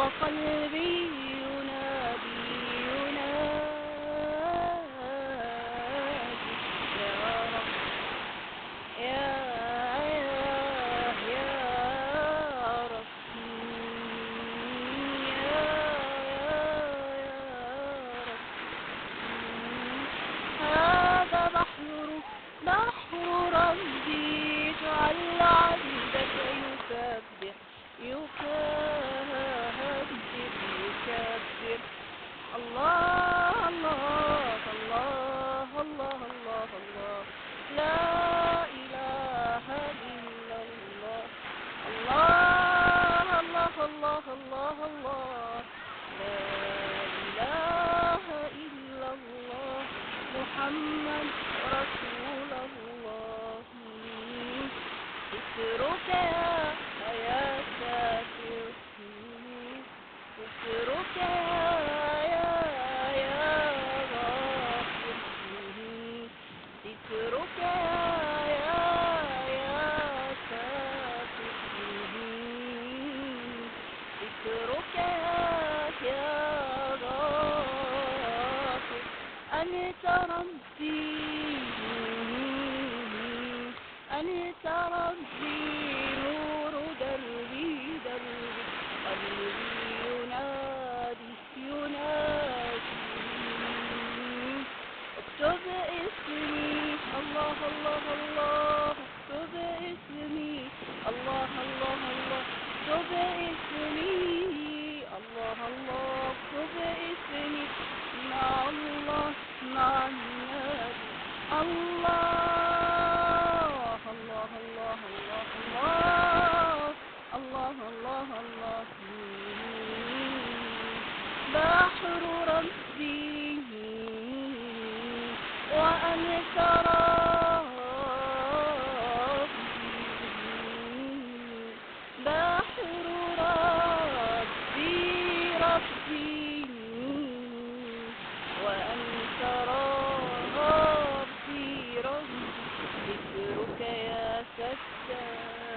وقلبي ينادي يا رب يا رب هذا بحر ربي جعل عبدك يكبر الله الله الله الله الله الله لا إله إلا الله الله الله الله الله الله لا إله إلا الله محمد رسول الله ذكرك يا ساتر ذكرك يا غافر ذكرك يا ساتر ذكرك يا غافر أنت ربي أنت ربي نور دربي قلبي ينادي اكتب اسمي الله الله الله اكتب اسمي الله الله الله اكتب اسمي الله الله اكتب اسمي مع الله مع النبي الله الله الله الله الله الله الله بحر ربي وأنت ربي بحر ربي وأنت ربي ذكرك يا ستار